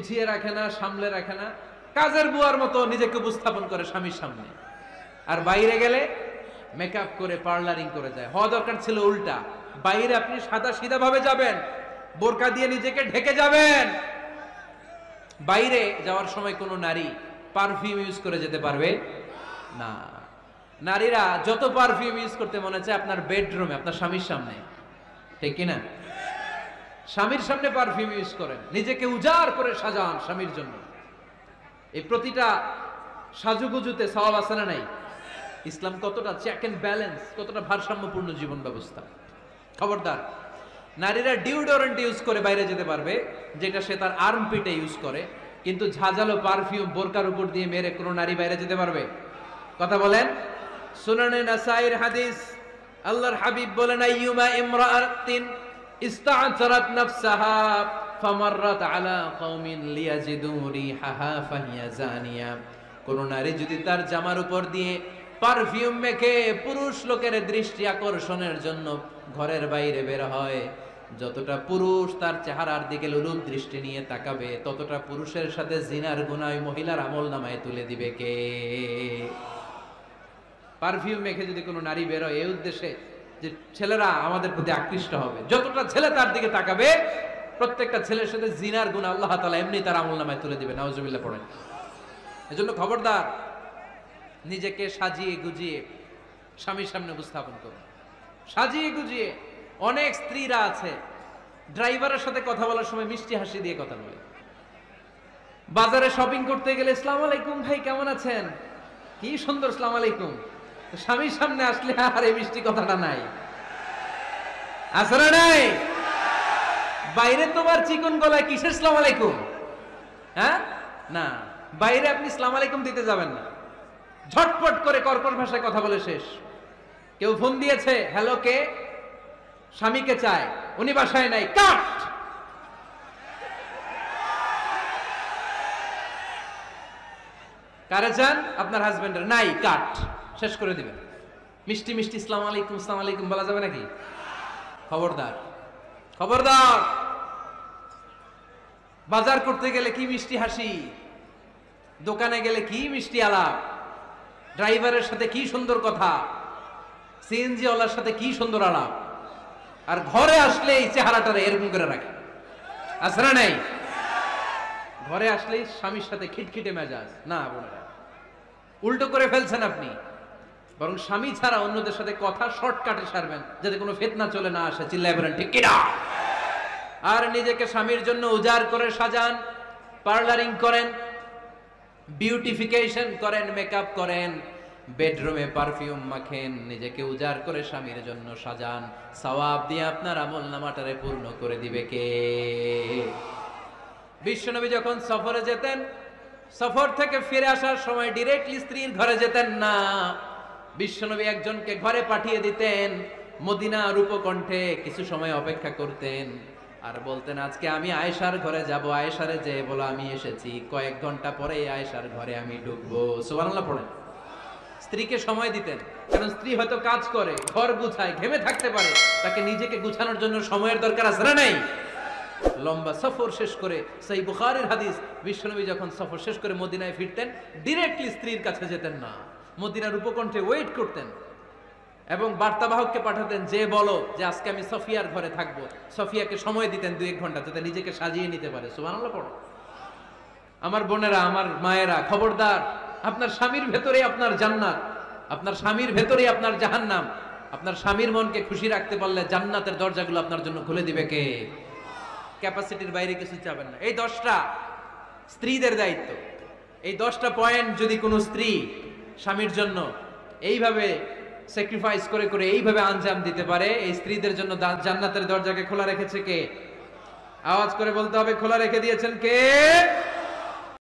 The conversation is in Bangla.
গুছিয়ে রাখে না, সামলে রাখে না, কাজের বুয়ার মতো নিজেকে উপস্থাপন করে স্বামীর সামনে। আর বাইরে গেলে মেকআপ করে পার্লারিং করে যায়। হওয়া দরকার ছিল উল্টা, বাইরে আপনি সাদা সিধা ভাবে যাবেন, বোরকা দিয়ে নিজেকে ঢেকে যাবেন। বাইরে যাওয়ার সময় কোনো নারী পারফিউম ইউজ করে যেতে পারবে না। নারীরা যত পারফিউম ইউজ করতে মনে চায় আপনার বেডরুমে, আপনার স্বামীর সামনে, ঠিক কিনা? স্বামীর সামনে পারফিউম ইউজ করেন, নিজেকে উজাড় করে সাজান স্বামীর জন্য। এই প্রতিটা সাজুগুজুতে সওয়াব আছে না নাই? ইসলাম কতটা চেক এন্ড ব্যালেন্স, কতটা ভারসাম্যপূর্ণ জীবন ব্যবস্থা। খবরদার, নারীরা ডিওডোরেন্ট ইউজ করে বাইরে যেতে পারবে, যেটা সে তার আর্মপিটে ইউজ করে, কিন্তু ঝাঁঝালো পারফিউম বোরকার উপর দিয়ে মেরে কোনো নারী বাইরে যেতে পারবে? কথা বলেন। সুনানে নাসাইর হাদিস, আল্লাহর হাবিব বলেন, আইয়ুমা ইমরাআতিন ইস্তা'তারাত নাফসাহা ফামাররাত আলা কওমিন লিয়াজিদু রিহাহা ফাহিয়া জানিয়া। কোন নারী যদি তার জামার উপর দিয়ে পারফিউম মেখে পুরুষ লোকের দৃষ্টি আকর্ষণের জন্য ঘরের বাইরে বের হয়, যতটা পুরুষ তার চেহারার দিকে লোলুপ দৃষ্টি নিয়ে তাকাবে, ততটা পুরুষের সাথে জিনার গুনাহ মহিলার আমলনামায় তুলে দিবে কে? পারফিউম মেখে যদি কোনো নারী বের হয় এই উদ্দেশ্যে যে ছেলেরা আমাদের প্রতি আকৃষ্ট হবে, যতটা ছেলে তার দিকে তাকাবে, প্রত্যেকটা ছেলের সাথে জিনার গুনাহ আল্লাহ তাআলা এমনি তার আমলনামায় তুলে দিবে। নাউজুবিল্লাহ পড়েন। এজন্য খবরদার, নিজেকে সাজিয়ে গুজিয়ে স্বামীর সামনে উপস্থাপন করুন, সাজিয়ে গুজিয়ে। অনেক স্ত্রীরা আছে ড্রাইভারের সাথে কথা বলার সময় মিষ্টি হাসি দিয়ে কথা বলে। বাজারে শপিং করতে গেলে আসসালামু আলাইকুম ভাই, কেমন আছেন? কি সুন্দর আসসালামু আলাইকুম। স্বামীর সামনে আসলে আর এই মিষ্টি কথাটা নাই, আসলে নাই। বাইরে তোমার চিকন গলায় কিসের আসসালামু আলাইকুম? হ্যাঁ, না, বাইরে আপনি আসসালামু আলাইকুম দিতে যাবেন না, ঝটপট করে কর্কশ ভাষায় কথা বলে শেষ। কেউ ফোন দিয়েছে, হ্যালো, কে? স্বামীকে চায়, উনি বাসায় নাই, কাট। কারে চান? আপনার হাজবেন্ডের, নাই, কাট, শেষ করে দিবেন। মিষ্টি মিষ্টি আসসালামু আলাইকুম আসসালামু আলাইকুম বলা যাবে নাকি? খবরদার, খবরদার। বাজার করতে গেলে কি মিষ্টি হাসি, দোকানে গেলে কি মিষ্টি আলাপ, ড্রাইভারের সাথে কি সুন্দর কথা, সিএনজি ওয়ালার সাথে কি সুন্দর আলাপ, আর ঘরে আসলে এই চেহারাটারে এরকম করে রাখে, আছে না নাই? ঘরে আসলেই স্বামীর সাথে খিটখিটে মেজাজ। না বোনেরা, উল্টো করে ফেলছেন আপনি। বরং স্বামী ছাড়া অন্যদের সাথে কথা শর্টকাটে সারবেন, যাতে কোনো ফিতনা চলে না আসে। চিল্লায় বলেন ঠিক কিনা? আর নিজেকে স্বামীর জন্য উজাড় করে সাজান, পার্লারিং করেন, বিউটিফিকেশন করেন, মেকআপ করেন, বেডরুমে পারফিউম মাখেন, নিজেকে উজাড় করে স্বামীর জন্য সাজান। সওয়াব দিয়ে আপনার আমলনামাটারে পূর্ণ করে দিবে কে? বিশ্বনবী যখন সফরে যেতেন, সফর থেকে ফিরে আসার সময় ডিরেক্টলি স্ত্রীর ঘরে যেতেন না। বিশ্বনবী একজনকে ঘরে পাঠিয়ে দিতেন, মদিনা রূপকণ্ঠে কিছু সময় অপেক্ষা করতেন, আর বলতেন আজকে আমি আয়েশার ঘরে যাব, আয়েশারে যে বলো আমি এসেছি। কয়েক ঘন্টা পরে আয়েশার ঘরে আমি ঢুকবো। সুবহানাল্লাহ পড়েন। স্ত্রীকে সময় দিতেন, কারণ স্ত্রী হয়তো কাজ করে, ঘর গুছায়, ঘেমে থাকতে পারে, তাকে নিজেকে গুছানোর জন্য সময়ের দরকার আছে না নাই? লম্বা সফর শেষ করে, সহিহ বুখারীর হাদিস, বিশ্বনবী যখন সফর শেষ করে মদিনায় ফিরতেন, ডিরেক্টলি স্ত্রীর কাছে যেতেন না, মদিনার উপকণ্ঠে ওয়েট করতেন এবং বার্তাবাহককে পাঠাতেন, যে বলো যে আজকে আমি সফিয়ার ঘরে থাকবো। সফিয়াকে সময় দিতেন 2-1 ঘন্টা, যাতে নিজেকে সাজিয়ে নিতে পারে। সুবহানাল্লাহ পড়ো। আমার বোনেরা, আমার মায়েরা, খবরদার, আপনার স্বামীর ভেতরে আপনার জান্নাত, আপনার স্বামীর ভেতরে আপনার জাহান্নাম। আপনার স্বামীর মনকে খুশি রাখতে পারলে জান্নাতের দরজাগুলো আপনার জন্য খুলে দিবে কে? ক্যাপাসিটির বাইরে কিছু চাবেন না। এই 10টা স্ত্রীদের দায়িত্ব। এই 10টা পয়েন্ট যদি কোনো স্ত্রী স্বামীর জন্য এইভাবে স্যাক্রিফাইস করে করে এইভাবে আঞ্জাম দিতে পারে, এই স্ত্রীদের জন্য জান্নাতের দরজাকে খোলা রেখেছে কে? আওয়াজ করে বলতে হবে, খোলা রেখে দিয়েছেন কে?